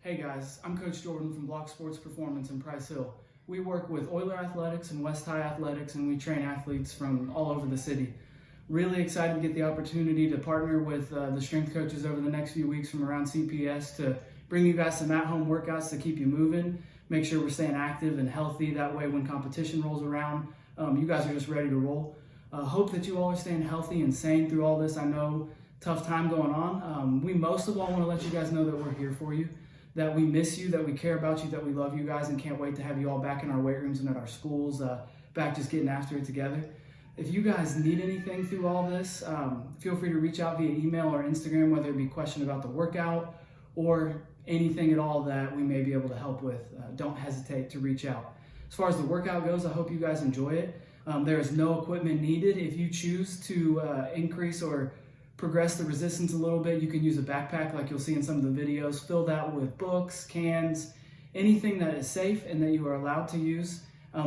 Hey guys, I'm Coach Jordan from Block Sports Performance in Price Hill. We work with Euler Athletics and West High Athletics, and we train athletes from all over the city. Really excited to get the opportunity to partner with the strength coaches over the next few weeks from around CPS to bring you guys some at-home workouts to keep you moving, make sure we're staying active and healthy. That way when competition rolls around, you guys are just ready to roll. Hope that you all are staying healthy and sane through all this. I know tough time going on. We most of all want to let you guys know that we're here for you, that we miss you, that we care about you, that we love you guys, and can't wait to have you all back in our weight rooms and at our schools, back just getting after it together. If you guys need anything through all this, feel free to reach out via email or Instagram, whether it be a question about the workout or anything at all that we may be able to help with. Don't hesitate to reach out. As far as the workout goes, I hope you guys enjoy it. There is no equipment needed. If you choose to increase or progress the resistance a little bit, you can use a backpack like you'll see in some of the videos. Fill that with books, cans, anything that is safe and that you are allowed to use.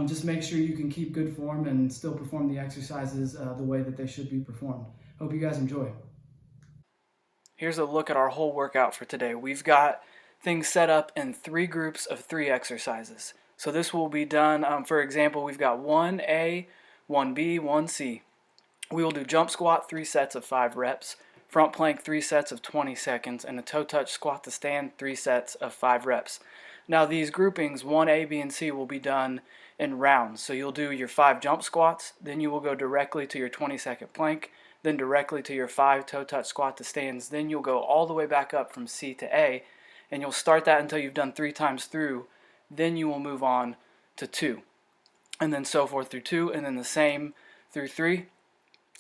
Just make sure you can keep good form and still perform the exercises the way that they should be performed. Hope you guys enjoy. Here's a look at our whole workout for today. We've got things set up in 3 groups of 3 exercises. So this will be done, for example, we've got 1A, 1B, 1C. We will do jump squat 3 sets of 5 reps, front plank 3 sets of 20 seconds, and a toe touch squat to stand 3 sets of 5 reps. Now these groupings 1A, B, and C will be done in rounds. So you'll do your 5 jump squats, then you will go directly to your 20-second plank, then directly to your 5 toe touch squat to stands, then you'll go all the way back up from C to A, and you'll start that until you've done 3 times through, then you will move on to 2, and then so forth through 2, and then the same through 3.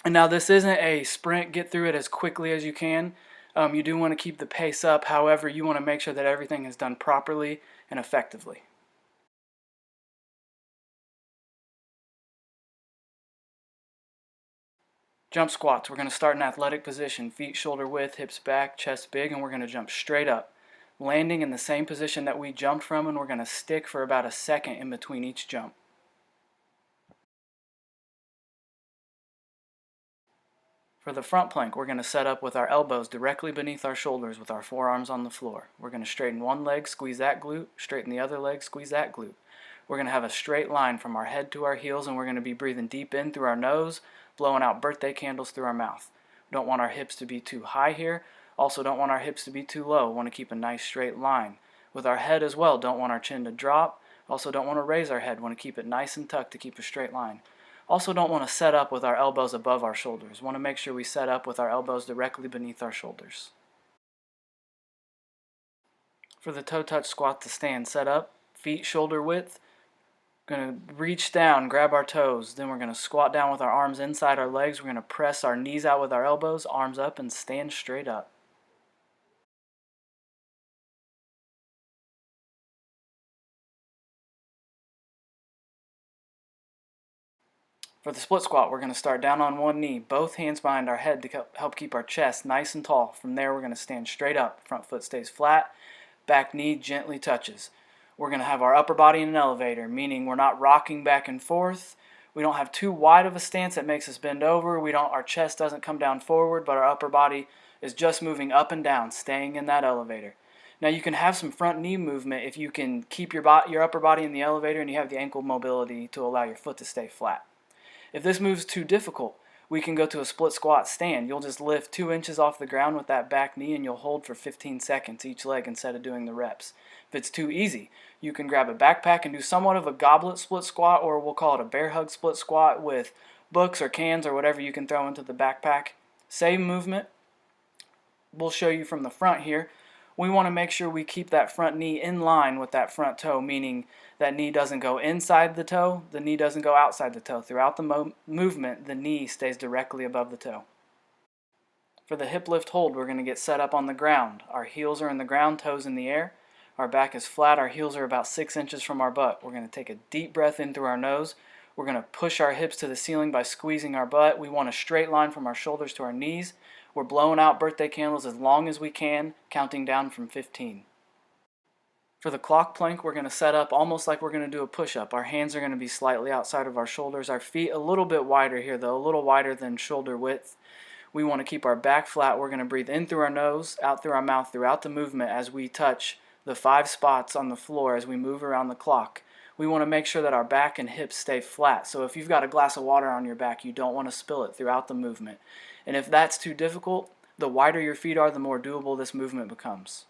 And now this isn't a sprint, get through it as quickly as you can. You do want to keep the pace up, however, you want to make sure that everything is done properly and effectively. Jump squats, we're going to start in athletic position, feet shoulder width, hips back, chest big, and we're going to jump straight up, landing in the same position that we jumped from, and we're going to stick for about a second in between each jump. For the front plank, we're going to set up with our elbows directly beneath our shoulders with our forearms on the floor. We're going to straighten one leg, squeeze that glute, straighten the other leg, squeeze that glute. We're going to have a straight line from our head to our heels, and we're going to be breathing deep in through our nose, blowing out birthday candles through our mouth. We don't want our hips to be too high here. Also don't want our hips to be too low. We want to keep a nice straight line. With our head as well, don't want our chin to drop. Also don't want to raise our head. We want to keep it nice and tucked to keep a straight line. Also don't want to set up with our elbows above our shoulders. We want to make sure we set up with our elbows directly beneath our shoulders. For the toe touch squat to stand, set up, feet shoulder width. Going to reach down, grab our toes. Then we're going to squat down with our arms inside our legs. We're going to press our knees out with our elbows, arms up, and stand straight up. For the split squat, we're going to start down on one knee, both hands behind our head to help keep our chest nice and tall. From there, we're going to stand straight up. Front foot stays flat, back knee gently touches. We're going to have our upper body in an elevator, meaning we're not rocking back and forth. We don't have too wide of a stance that makes us bend over. Our chest doesn't come down forward, but our upper body is just moving up and down, staying in that elevator. Now you can have some front knee movement if you can keep your upper body in the elevator and you have the ankle mobility to allow your foot to stay flat. If this move's too difficult, we can go to a split squat stand. You'll just lift 2 inches off the ground with that back knee and you'll hold for 15 seconds each leg instead of doing the reps. If it's too easy, you can grab a backpack and do somewhat of a goblet split squat, or we'll call it a bear hug split squat with books or cans or whatever you can throw into the backpack. Same movement. We'll show you from the front here. We want to make sure we keep that front knee in line with that front toe, meaning that knee doesn't go inside the toe, the knee doesn't go outside the toe. Throughout the movement, the knee stays directly above the toe. For the hip lift hold, we're going to get set up on the ground. Our heels are in the ground, toes in the air. Our back is flat, our heels are about 6 inches from our butt. We're going to take a deep breath in through our nose. We're going to push our hips to the ceiling by squeezing our butt. We want a straight line from our shoulders to our knees. We're blowing out birthday candles as long as we can, counting down from 15. For the clock plank, we're going to set up almost like we're going to do a push-up. Our hands are going to be slightly outside of our shoulders. Our feet a little bit wider here, though, a little wider than shoulder width. We want to keep our back flat. We're going to breathe in through our nose, out through our mouth throughout the movement as we touch the 5 spots on the floor as we move around the clock. We want to make sure that our back and hips stay flat. So if you've got a glass of water on your back, you don't want to spill it throughout the movement. And if that's too difficult, the wider your feet are, the more doable this movement becomes.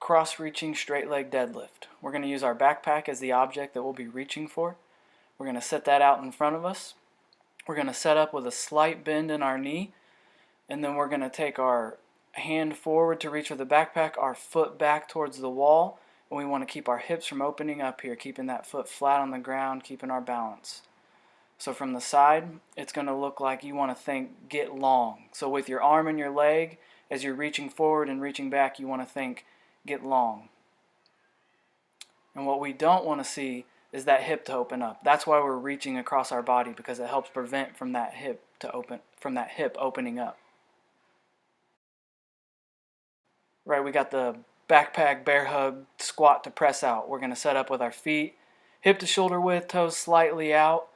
Cross-reaching straight leg deadlift. We're going to use our backpack as the object that we'll be reaching for. We're going to set that out in front of us. We're going to set up with a slight bend in our knee, and then we're going to take our hand forward to reach for the backpack, our foot back towards the wall, and we want to keep our hips from opening up here, keeping that foot flat on the ground, keeping our balance. So from the side, it's going to look like you want to think get long. So with your arm and your leg, as you're reaching forward and reaching back, you want to think get long. And what we don't want to see is that hip to open up. That's why we're reaching across our body, because it helps prevent from that hip opening up. Right, we got the backpack, bear hug, squat to press out. We're going to set up with our feet hip to shoulder width, toes slightly out.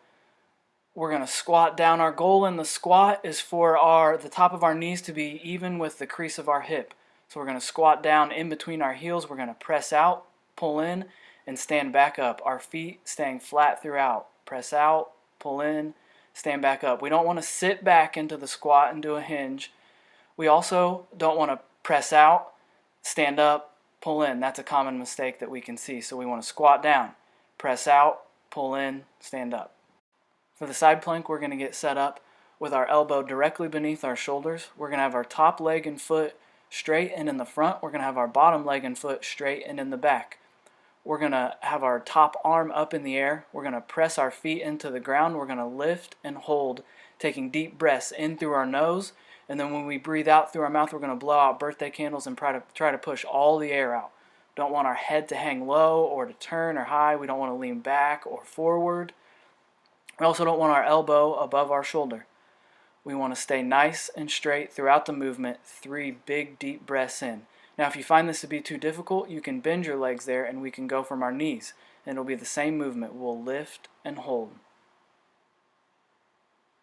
We're going to squat down. Our goal in the squat is for the top of our knees to be even with the crease of our hip. So we're going to squat down in between our heels. We're going to press out, pull in, and stand back up. Our feet staying flat throughout. Press out, pull in, stand back up. We don't want to sit back into the squat and do a hinge. We also don't want to press out, stand up, pull in. That's a common mistake that we can see. So we want to squat down, press out, pull in, stand up. For the side plank, we're going to get set up with our elbow directly beneath our shoulders. We're going to have our top leg and foot straight and in the front. We're going to have our bottom leg and foot straight and in the back. We're going to have our top arm up in the air. We're going to press our feet into the ground. We're going to lift and hold, taking deep breaths in through our nose. And then when we breathe out through our mouth, we're going to blow out birthday candles and try to push all the air out. Don't want our head to hang low or to turn or high. We don't want to lean back or forward. We also don't want our elbow above our shoulder. We want to stay nice and straight throughout the movement, 3 big deep breaths in. Now if you find this to be too difficult, you can bend your legs there and we can go from our knees. And it'll be the same movement. We'll lift and hold.